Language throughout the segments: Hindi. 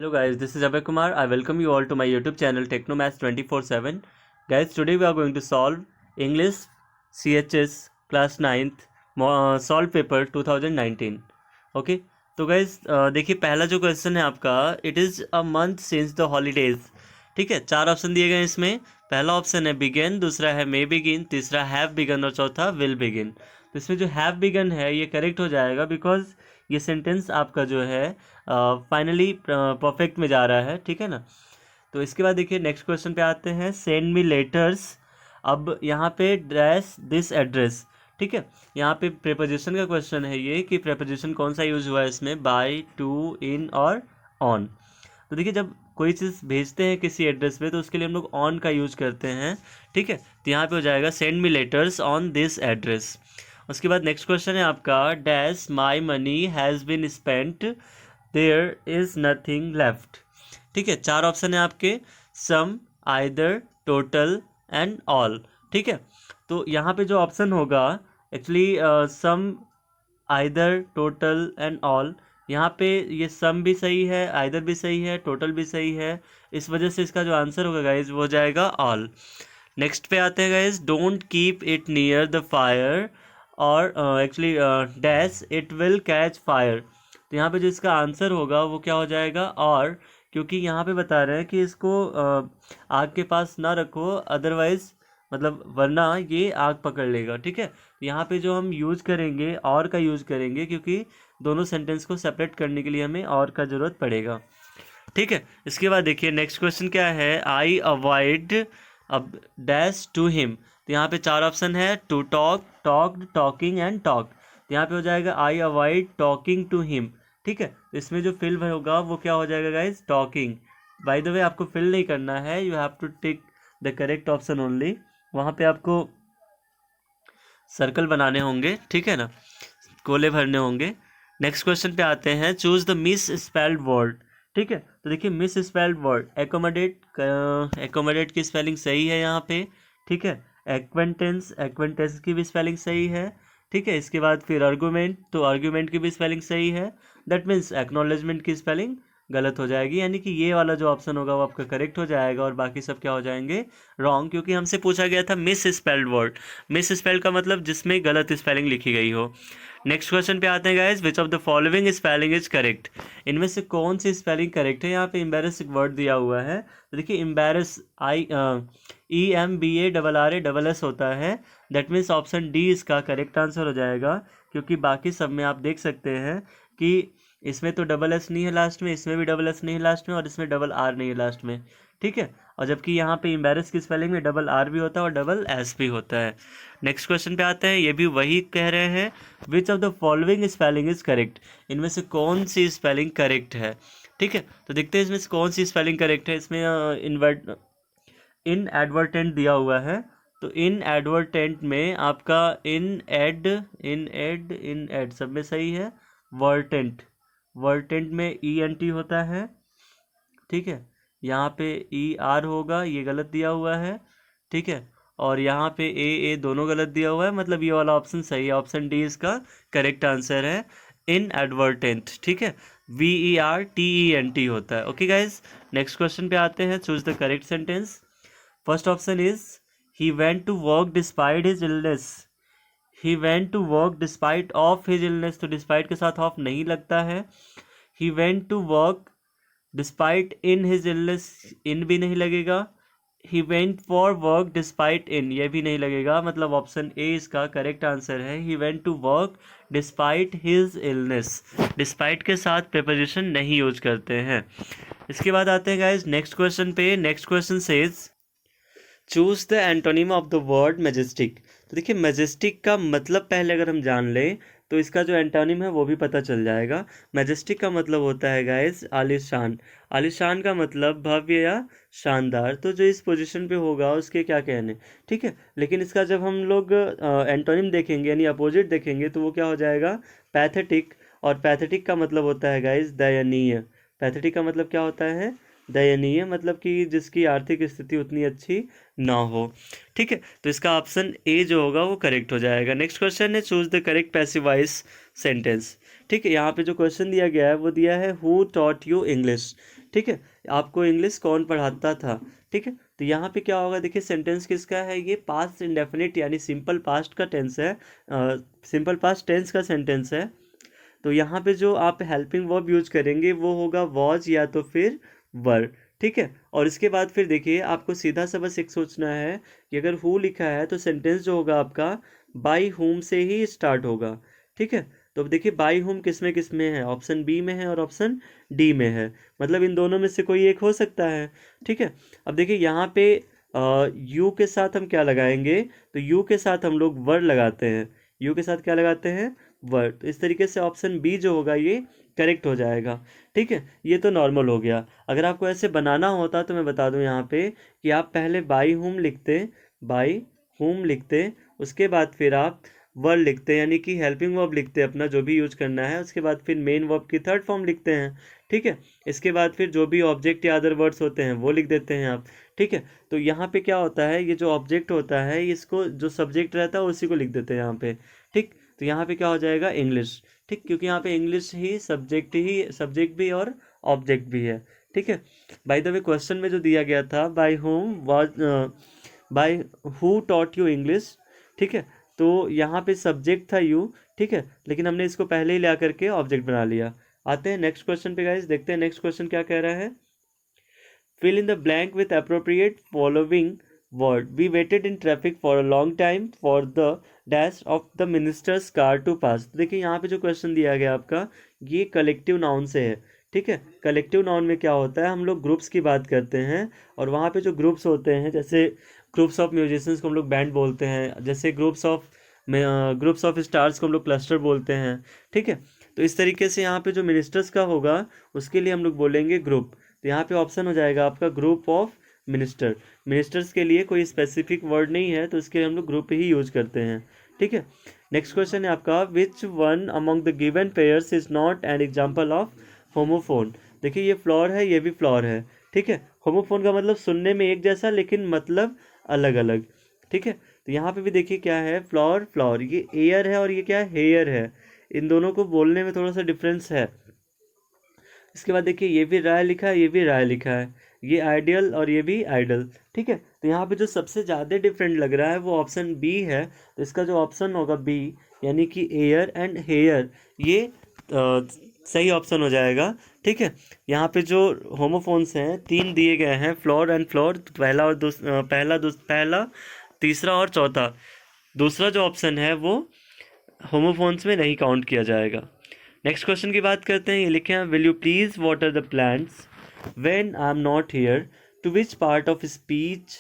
Hello guys, this is Abhay Kumar. I welcome you all to my YouTube channel Technomaths 24/7. Guys, today we are going to solve English CHS class 9th solve paper 2019. Okay, तो guys देखिए पहला जो क्वेश्चन है आपका, it is a month since the holidays. ठीक है, 4 ऑप्शन दिए गए हैं इसमें. पहला ऑप्शन है बिगिन, दूसरा है मे बिगिन, तीसरा हैव बिगन और चौथा विल बिगिन. तो इसमें जो हैव बिगन है ये करेक्ट हो जाएगा बिकॉज ये सेंटेंस आपका जो है फाइनली परफेक्ट में जा रहा है. ठीक है ना. तो इसके बाद देखिए नेक्स्ट क्वेश्चन पे आते हैं. Send me letters. अब यहाँ पे ड्रेस दिस एड्रेस. ठीक है, यहाँ पे प्रेपोजिशन का क्वेश्चन है ये कि प्रेपोजिशन कौन सा यूज हुआ है इसमें, बाय, टू, इन और ऑन. तो देखिए जब कोई चीज़ भेजते हैं किसी एड्रेस पे तो उसके लिए हम लोग ऑन का यूज करते हैं. ठीक है, तो यहाँ पे हो जाएगा send me letters on this address. उसके बाद नेक्स्ट क्वेश्चन है आपका. Dash my money has been spent, there is nothing left. ठीक है, 4 ऑप्शन है आपके. Some, either, total and all. ठीक है, तो यहाँ पे जो ऑप्शन होगा actually some, either, total and all. यहाँ पे ये सम भी सही है, आइदर भी सही है, टोटल भी सही है. इस वजह से इसका जो आंसर होगा गाइज वो हो जाएगा ऑल. नेक्स्ट पे आते हैं guys. Don't keep it near the fire और actually dash it will catch fire. तो यहाँ पे जो इसका आंसर होगा वो क्या हो जाएगा, और क्योंकि यहाँ पे बता रहे हैं कि इसको आग के पास ना रखो अदरवाइज, मतलब वरना ये आग पकड़ लेगा. ठीक है, तो यहाँ पे जो हम यूज करेंगे और का यूज करेंगे क्योंकि दोनों सेंटेंस को सेपरेट करने के लिए हमें और का ज़रूरत पड़ेगा. ठीक है, इसके बाद देखिए नेक्स्ट क्वेश्चन क्या है. आई अवॉइड अब डैश टू हिम. तो यहाँ पे 4 ऑप्शन है. To talk, talked, talking and talk. तो यहाँ पे हो जाएगा I avoid talking to him. ठीक है, तो इसमें जो फिल होगा वो क्या हो जाएगा guys, talking. By the way आपको फिल नहीं करना है, you have to tick the correct option only. वहाँ पे आपको सर्कल बनाने होंगे. ठीक है ना, कोले भरने होंगे. नेक्स्ट क्वेश्चन पे आते हैं. Choose the miss spelled word. ठीक है, तो देखिए miss spelled word. Accommodate, accommodate की स्पेलिंग सही है यहाँ पे. ठीक है, एक्वेंटेंस, एक्वेंटेंस की भी स्पेलिंग सही है. ठीक है, इसके बाद फिर आर्गूमेंट, तो आर्गूमेंट की भी स्पेलिंग सही है. दैट मीन्स एक्नॉलेजमेंट की स्पेलिंग गलत हो जाएगी, यानी कि ये वाला जो ऑप्शन होगा वो आपका करेक्ट हो जाएगा और बाकी सब क्या हो जाएंगे, रॉन्ग. क्योंकि हमसे पूछा गया था miss spelled word. Miss spelled का मतलब जिसमें गलत स्पेलिंग लिखी गई हो. नेक्स्ट क्वेश्चन पे आते हैं guys. Which of the following spelling is correct. इनमें से कौन सी स्पेलिंग करेक्ट है. यहाँ पे एम्बेरस वर्ड दिया हुआ है. तो देखिए एम्बेरस EMBARRASS होता है. दैट मीन्स ऑप्शन डी इसका करेक्ट आंसर हो जाएगा. क्योंकि बाकी सब में आप देख सकते हैं कि इसमें तो डबल एस नहीं है लास्ट में, इसमें भी डबल एस नहीं है लास्ट में और इसमें डबल आर नहीं है लास्ट में. ठीक है, और जबकि यहाँ पे एम्बेरस की स्पेलिंग में डबल आर भी होता है और डबल एस भी होता है. नेक्स्ट क्वेश्चन पे आते हैं. ये भी वही कह रहे हैं. Which of the following spelling is correct. इनमें से कौन सी स्पेलिंग करेक्ट है. ठीक है, तो देखते हैं इसमें से कौन सी स्पेलिंग करेक्ट है. इसमें इन एडवर्टेंट दिया हुआ है. तो इन एडवर्टेंट में आपका इन एड सब में सही है. वर्टेंट, वर्टेंट में ENT होता है. ठीक है, यहाँ पे ER होगा, ये गलत दिया हुआ है. ठीक है, और यहाँ पे A दोनों गलत दिया हुआ है. मतलब ये वाला ऑप्शन सही है. ऑप्शन डी इसका करेक्ट आंसर है, इन एडवर्टेंट. ठीक है, VERTENT होता है. ओके गाइज, नेक्स्ट क्वेश्चन पे आते हैं. Choose the correct sentence. First option is he went to work despite his illness. He went to work despite of his illness. तो डिस्पाइट के साथ ऑफ नहीं लगता है. He went to work despite in his illness, in भी नहीं लगेगा. He went for work despite in, ये भी नहीं लगेगा. मतलब ऑप्शन ए इसका करेक्ट आंसर है. He went to work despite his illness. Despite के साथ प्रीपोजिशन नहीं यूज करते हैं. इसके बाद आते हैं गाइज नेक्स्ट क्वेश्चन पे. Next question says choose the antonym of the word majestic. तो देखिए मैजेस्टिक का मतलब पहले अगर हम जान लें तो इसका जो एंटोनिम है वो भी पता चल जाएगा. मैजेस्टिक का मतलब होता है गाइस आलिशान. आलिशान का मतलब भव्य या शानदार. तो जो इस पोजीशन पे होगा उसके क्या कहने. ठीक है, लेकिन इसका जब हम लोग एंटोनिम देखेंगे यानी अपोजिट देखेंगे तो वो क्या हो जाएगा, पैथेटिक. और पैथेटिक का मतलब होता है गाइस दयनीय. पैथेटिक का मतलब क्या होता है, दयनीय मतलब कि जिसकी आर्थिक स्थिति उतनी अच्छी ना हो। ठीक है, तो इसका ऑप्शन ए जो होगा वो करेक्ट हो जाएगा। नेक्स्ट क्वेश्चन है choose the correct passive voice sentence. ठीक है, यहाँ पे जो क्वेश्चन दिया गया है वो दिया है हु टॉट यू इंग्लिश। ठीक है, आपको इंग्लिश कौन पढ़ाता था। ठीक है, तो यहाँ पे क्या होगा, देखिए सेंटेंस किसका है, ये पास्ट इंडेफिनिट यानी सिंपल पास्ट का टेंस है, सिंपल पास्ट टेंस का सेंटेंस है। तो यहाँ पे जो आप हेल्पिंग वर्ब यूज करेंगे वो होगा वॉज या तो फिर वर। ठीक है, और इसके बाद फिर देखिए आपको सीधा सा बस एक सोचना है कि अगर हु लिखा है तो सेंटेंस जो होगा आपका बाई हुम से ही स्टार्ट होगा। ठीक है, तो अब देखिए बाई हुम किस में है, ऑप्शन बी में है और ऑप्शन डी में है, मतलब इन दोनों में से कोई एक हो सकता है। ठीक है, अब देखिए यहाँ पे यू के साथ हम क्या लगाएंगे, तो यू के साथ हम लोग वर लगाते हैं, यू के साथ क्या लगाते हैं, वर। तो इस तरीके से ऑप्शन बी जो होगा ये करेक्ट हो जाएगा। ठीक है, ये तो नॉर्मल हो गया। अगर आपको ऐसे बनाना होता तो मैं बता दूं यहाँ पे कि आप पहले बाई होम लिखते, बाई होम लिखते, उसके बाद फिर आप वर्ब लिखते यानी कि हेल्पिंग वर्ब लिखते अपना जो भी यूज करना है, उसके बाद फिर मेन वर्ब की थर्ड फॉर्म लिखते हैं। ठीक है, इसके बाद फिर जो भी ऑब्जेक्ट या अदर वर्ड्स होते हैं वो लिख देते हैं आप। ठीक है, तो यहाँ पे क्या होता है, ये जो ऑब्जेक्ट होता है इसको जो सब्जेक्ट रहता है उसी को लिख देते हैं यहाँ पे। ठीक, तो यहाँ पे क्या हो जाएगा इंग्लिश। ठीक, क्योंकि यहाँ पे इंग्लिश ही सब्जेक्ट भी और ऑब्जेक्ट भी है। ठीक है, बाय द वे क्वेश्चन में जो दिया गया था by whom was, by who taught you English. ठीक है, तो यहाँ पे सब्जेक्ट था यू। ठीक है, लेकिन हमने इसको पहले ही ला करके ऑब्जेक्ट बना लिया। आते हैं नेक्स्ट क्वेश्चन पे गाइस, देखते हैं नेक्स्ट क्वेश्चन क्या कह रहा है। Fill in the blank with appropriate following word. We waited in traffic for a long time for the dash of the minister's car to pass. देखिए यहाँ पे जो क्वेश्चन दिया गया आपका ये कलेक्टिव नाउन से है। ठीक है, कलेक्टिव नाउन में क्या होता है, हम लोग ग्रुप्स की बात करते हैं और वहाँ पे जो ग्रुप्स होते हैं, जैसे ग्रुप्स ऑफ म्यूजिशियंस को हम लोग बैंड बोलते हैं, जैसे ग्रुप्स ऑफ स्टार्स को हम लोग क्लस्टर बोलते हैं। ठीक है, तो इस तरीके से यहाँ पे जो मिनिस्टर्स का होगा उसके लिए हम लोग बोलेंगे ग्रुप। तो यहाँ पे ऑप्शन हो जाएगा आपका ग्रुप ऑफ मिनिस्टर। मिनिस्टर्स के लिए कोई स्पेसिफिक वर्ड नहीं है तो इसके लिए हम लोग ग्रुप ही यूज करते हैं। ठीक है, नेक्स्ट क्वेश्चन है आपका which one among the given pairs is not an example of homophone. देखिए ये फ्लॉर है, ये भी फ्लॉर है। ठीक है, होमोफोन का मतलब सुनने में एक जैसा लेकिन मतलब अलग अलग। ठीक है, तो यहाँ पे भी देखिए क्या है, फ्लॉर फ्लॉर, ये एयर है और ये क्या है, हेयर है। इन दोनों को बोलने में थोड़ा सा डिफरेंस है। इसके बाद देखिए ये भी राय लिखा है, ये भी राय लिखा है, ये आइडियल और ये भी आइडल। ठीक है, तो यहाँ पे जो सबसे ज़्यादा डिफरेंट लग रहा है वो ऑप्शन बी है। तो इसका जो ऑप्शन होगा बी यानी कि एयर एंड हेयर, ये सही ऑप्शन हो जाएगा। ठीक है, यहाँ पे जो होमोफोन्स हैं तीन दिए गए हैं, फ्लोर एंड फ्लोर, पहला तीसरा और चौथा। दूसरा जो ऑप्शन है वो होमोफोन्स में नहीं काउंट किया जाएगा। नेक्स्ट क्वेश्चन की बात करते हैं, ये लिखे हैं will you please water the plants when I am not here, to which part of speech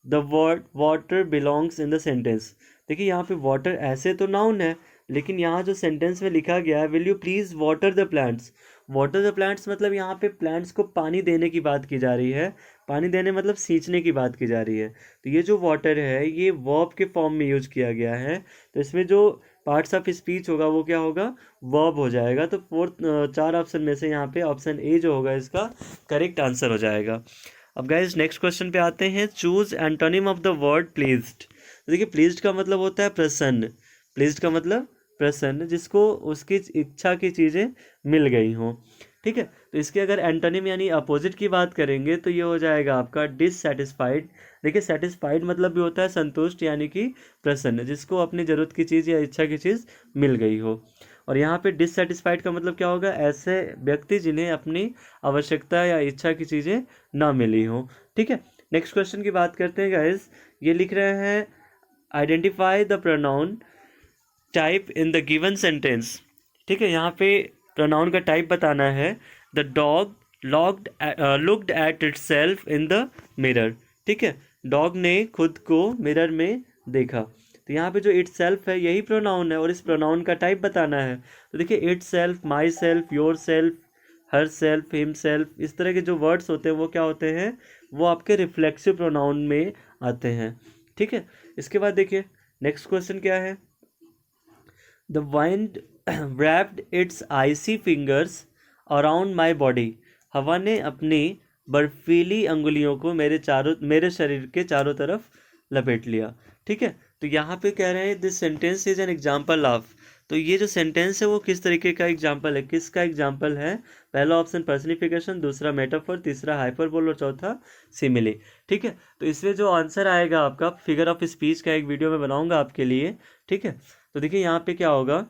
the word water belongs in the sentence. देखिए यहाँ पे वाटर ऐसे तो नाउन है, लेकिन यहाँ जो सेंटेंस में लिखा गया है will you please water the plants, water the plants मतलब यहाँ पे प्लांट्स को पानी देने की बात की जा रही है। पानी देने मतलब सींचने की बात की जा रही है। तो ये जो वाटर है ये वर्ब के फॉर्म में यूज किया गया है, तो इसमें जो पार्ट्स ऑफ स्पीच होगा वो क्या होगा, वर्ब हो जाएगा। तो चार ऑप्शन में से यहाँ पे ऑप्शन ए जो होगा इसका करेक्ट आंसर हो जाएगा। अब गाइस नेक्स्ट क्वेश्चन पे आते हैं, choose antonym of the word pleased. देखिए प्लीज्ड का मतलब होता है प्रसन्न, प्लीज्ड का मतलब प्रसन्न, जिसको उसकी इच्छा की चीज़ें मिल गई हों। ठीक है, तो इसके अगर एंटोनिम यानी अपोजिट की बात करेंगे तो ये हो जाएगा आपका डिससेटिस्फाइड। देखिए सेटिस्फाइड मतलब भी होता है संतुष्ट यानी कि प्रसन्न, जिसको अपनी ज़रूरत की चीज़ या इच्छा की चीज़ मिल गई हो। और यहाँ पे डिससेटिस्फाइड का मतलब क्या होगा, ऐसे व्यक्ति जिन्हें अपनी आवश्यकता या इच्छा की चीज़ें ना मिली हो। ठीक है, नेक्स्ट क्वेश्चन की बात करते हैं गाइस, ये लिख रहे हैं identify the pronoun type in the given sentence. ठीक है, यहाँ पे प्रोनाउन का टाइप बताना है। The dog looked at it self in the mirror. ठीक है, डॉग ने खुद को मिरर में देखा। तो यहाँ पे जो इट सेल्फ है यही प्रोनाउन है और इस प्रोनाउन का टाइप बताना है। तो देखिए it self, my self, your self, her self, him self, इस तरह के जो वर्ड्स होते हैं वो क्या होते हैं, वो आपके रिफ्लेक्सिव प्रोनाउन में आते हैं। ठीक है, इसके बाद देखिए नेक्स्ट क्वेश्चन क्या है, the wind wrapped its icy fingers around my body। हवा ने अपनी बर्फीली अंगुलियों को मेरे शरीर के चारों तरफ लपेट लिया। ठीक है, तो यहाँ पे कह रहे हैं this sentence is an example of. तो ये जो सेंटेंस है वो किस तरीके का एग्जाम्पल है, किसका एग्जाम्पल है? पहला ऑप्शन पर्सनिफिकेशन, दूसरा मेटाफोर, तीसरा हाइपरबोल और चौथा सिमिली। ठीक है, तो इसमें जो आंसर आएगा आपका फिगर ऑफ स्पीच का एक वीडियो में बनाऊंगा आपके लिए। ठीक है, तो देखिए यहाँ पे क्या होगा,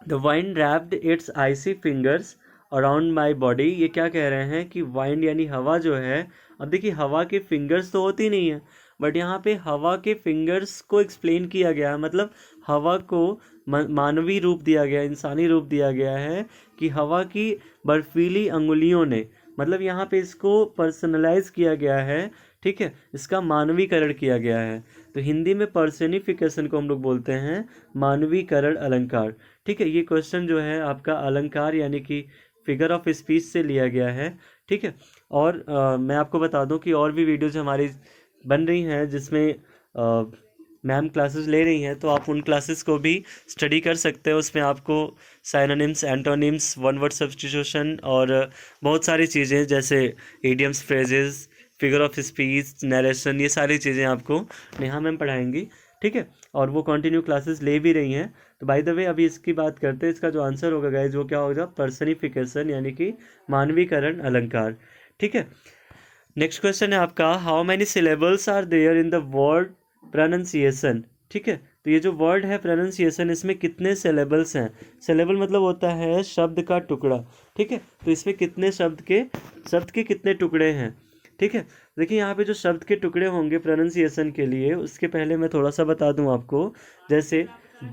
the wind wrapped its icy fingers around my body. ये क्या कह रहे हैं कि वाइंड यानी हवा जो है, अब देखिए हवा के फिंगर्स तो होती नहीं है, बट यहाँ पे हवा के फिंगर्स को एक्सप्लेन किया गया है, मतलब हवा को मानवीय रूप दिया गया, इंसानी रूप दिया गया है कि हवा की बर्फीली अंगुलियों ने, मतलब यहाँ पे इसको पर्सनलाइज किया गया है। ठीक है, इसका मानवीकरण किया गया है। तो हिंदी में पर्सनिफिकेशन को हम लोग बोलते हैं मानवीकरण अलंकार। ठीक है, ये क्वेश्चन जो है आपका अलंकार यानी कि फिगर ऑफ स्पीच से लिया गया है। ठीक है, और मैं आपको बता दूं कि और भी वीडियोज हमारी बन रही हैं जिसमें मैम क्लासेस ले रही हैं, तो आप उन क्लासेस को भी स्टडी कर सकते हो। उसमें आपको synonyms, antonyms, one word substitution और बहुत सारी चीज़ें जैसे idioms, phrases, figure of speech, narration, ये सारी चीज़ें आपको नेहा मैम पढ़ाएंगी। ठीक है, और वो कंटिन्यू क्लासेस ले भी रही हैं। तो बाय द वे अभी इसकी बात करते हैं, इसका जो आंसर होगा गाइज वो क्या होगा, पर्सनिफिकेशन यानी कि मानवीकरण अलंकार। ठीक है, नेक्स्ट क्वेश्चन है आपका, how many syllables are there in the word pronunciation. ठीक है, तो ये जो वर्ड है प्रोनाउंसिएशन, इसमें कितने सिलेबल्स हैं? सिलेबल मतलब होता है शब्द का टुकड़ा। ठीक है, तो इसमें कितने शब्द के कितने टुकड़े हैं? ठीक है, देखिए यहाँ पे जो शब्द के टुकड़े होंगे प्रोनाउंसिएशन के लिए, उसके पहले मैं थोड़ा सा बता दूं आपको। जैसे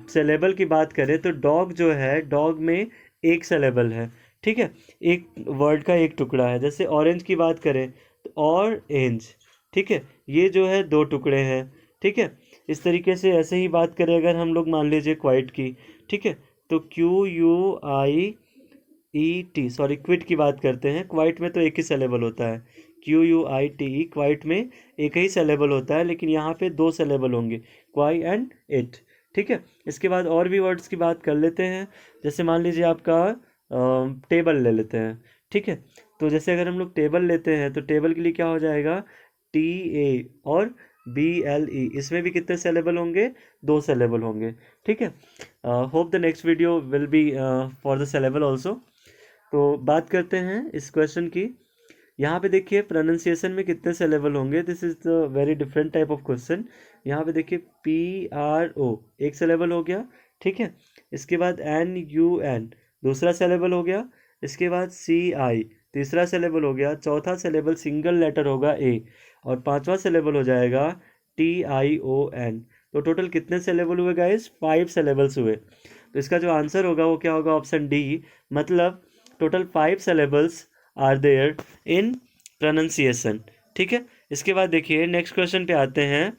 सिलेबल की बात करें तो डॉग जो है, डॉग में एक सिलेबल है। ठीक है, एक वर्ड का एक टुकड़ा है। जैसे ऑरेंज की बात करें तो ऑरेंज। ठीक है, ये जो है दो टुकड़े हैं। ठीक है, इस तरीके से ऐसे ही बात करें अगर हम लोग मान लीजिए क्वाइट की। ठीक है, तो QUIET, सॉरी क्विट की बात करते हैं। क्वाइट में तो एक ही सिलेबल होता है, QUITE, क्वाइट में एक ही सिलेबल होता है, लेकिन यहाँ पे दो सिलेबल होंगे, क्वाई एंड इट। ठीक है, इसके बाद और भी वर्ड्स की बात कर लेते हैं। जैसे मान लीजिए आपका टेबल ले लेते हैं। ठीक है, तो जैसे अगर हम लोग टेबल लेते हैं तो टेबल के लिए क्या हो जाएगा, TA और BLE, इसमें भी कितने सिलेबल होंगे, दो सिलेबल होंगे। ठीक है, hope the next video will be for the syllable also. तो बात करते हैं इस क्वेश्चन की। यहाँ पे देखिए प्रोनाउंसिएशन में कितने सिलेबल होंगे, this is the very different type of question. यहाँ पे देखिए PRO एक सिलेबल हो गया। ठीक है, इसके बाद NUN दूसरा सिलेबल हो गया। इसके बाद CI तीसरा सिलेबल हो गया। चौथा सिलेबल सिंगल लेटर होगा A, और पांचवा सिलेबल हो जाएगा TION। तो टोटल कितने सिलेबल हुए गाइस, 5 सिलेबल्स हुए। तो इसका जो आंसर होगा वो क्या होगा, ऑप्शन D, मतलब total 5 syllables are there in pronunciation. ठीक है, इसके बाद देखिए नेक्स्ट क्वेश्चन पे आते हैं।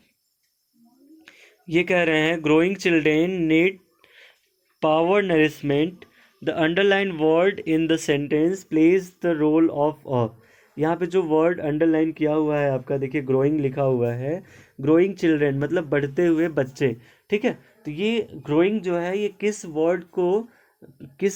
ये कह रहे हैं growing children need power nourishment, the underline word in the sentence plays the role of a. यहाँ पे जो वर्ड अंडरलाइन किया हुआ है आपका, देखिए ग्रोइंग लिखा हुआ है, ग्रोइंग चिल्ड्रेन मतलब बढ़ते हुए बच्चे। ठीक है, तो ये ग्रोइंग जो है ये किस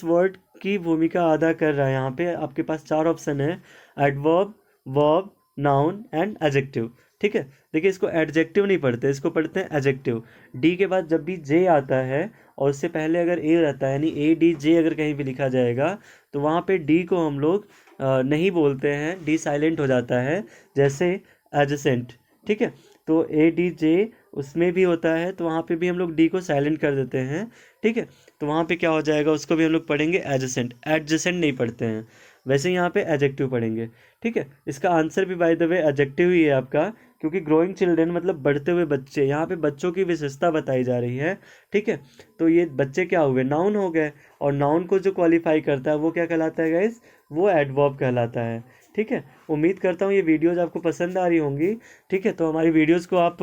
वर्ड की भूमिका अदा कर रहा है? यहाँ पे आपके पास 4 ऑप्शन है, adverb, verb, noun and adjective. ठीक है, देखिए इसको एडजेक्टिव नहीं पढ़ते, इसको पढ़ते हैं एडजेक्टिव। डी के बाद जब भी जे आता है और उससे पहले अगर ए रहता है, यानी ADJ अगर कहीं भी लिखा जाएगा तो वहाँ पे डी को हम लोग नहीं बोलते हैं, डी साइलेंट हो जाता है, जैसे एडजेसेंट। ठीक है, तो ADJ उसमें भी होता है, तो वहाँ पे भी हम लोग डी को साइलेंट कर देते हैं। ठीक है, तो वहाँ पे क्या हो जाएगा, उसको भी हम लोग पढ़ेंगे एडजेसेंट, एडजेसेंट नहीं पढ़ते हैं। वैसे यहाँ पे एडजेक्टिव पढ़ेंगे। ठीक है, इसका आंसर भी बाय द वे एडजेक्टिव ही है आपका, क्योंकि ग्रोइंग चिल्ड्रेन मतलब बढ़ते हुए बच्चे, यहाँ पे बच्चों की विशेषता बताई जा रही है। ठीक है, तो ये बच्चे क्या हुए, नाउन हो गए, और नाउन को जो क्वालिफाई करता है वो क्या कहलाता है गाइस, वो एडवर्ब कहलाता है। ठीक है, उम्मीद करता हूँ ये वीडियोज़ आपको पसंद आ रही होंगी। ठीक है, तो हमारी वीडियोज़ को आप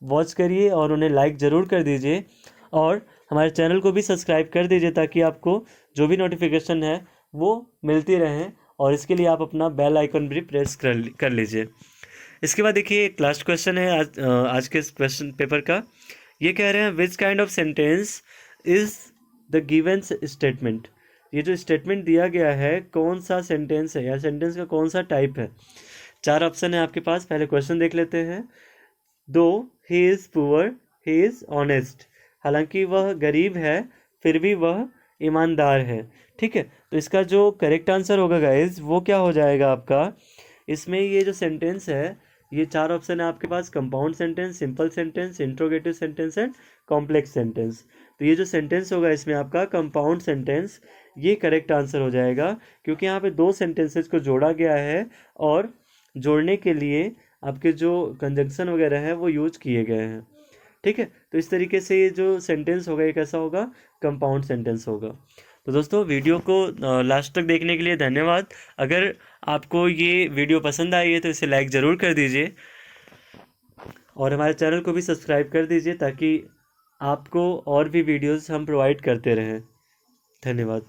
वॉच करिए और उन्हें लाइक ज़रूर कर दीजिए, और हमारे चैनल को भी सब्सक्राइब कर दीजिए ताकि आपको जो भी नोटिफिकेशन है वो मिलती रहें, और इसके लिए आप अपना बेल आइकन भी प्रेस कर लीजिए। इसके बाद देखिए एक लास्ट क्वेश्चन है आज के क्वेश्चन पेपर का। ये कह रहे हैं which kind of sentence is the given statement. ये जो स्टेटमेंट दिया गया है कौन सा सेंटेंस है या सेंटेंस का कौन सा टाइप है। 4 ऑप्शन है आपके पास। पहले क्वेश्चन देख लेते हैं। दो he is poor he is honest, हालांकि वह गरीब है फिर भी वह ईमानदार है। ठीक है, तो इसका जो करेक्ट आंसर होगा गाइज वो क्या हो जाएगा आपका, इसमें ये जो सेंटेंस है ये 4 ऑप्शन है आपके पास, compound sentence, simple sentence, interrogative sentence and complex sentence. तो ये जो सेंटेंस होगा इसमें आपका कंपाउंड सेंटेंस ये करेक्ट आंसर हो जाएगा, क्योंकि यहाँ पे 2 सेंटेंसेस को जोड़ा गया है और जोड़ने के लिए आपके जो कंजंक्शन वगैरह है वो यूज किए गए हैं। ठीक है, तो इस तरीके से ये जो सेंटेंस होगा ये कैसा होगा, कंपाउंड सेंटेंस होगा। तो दोस्तों वीडियो को लास्ट तक देखने के लिए धन्यवाद। अगर आपको ये वीडियो पसंद आई है तो इसे लाइक ज़रूर कर दीजिए और हमारे चैनल को भी सब्सक्राइब कर दीजिए ताकि आपको और भी वीडियोस हम प्रोवाइड करते रहें। धन्यवाद।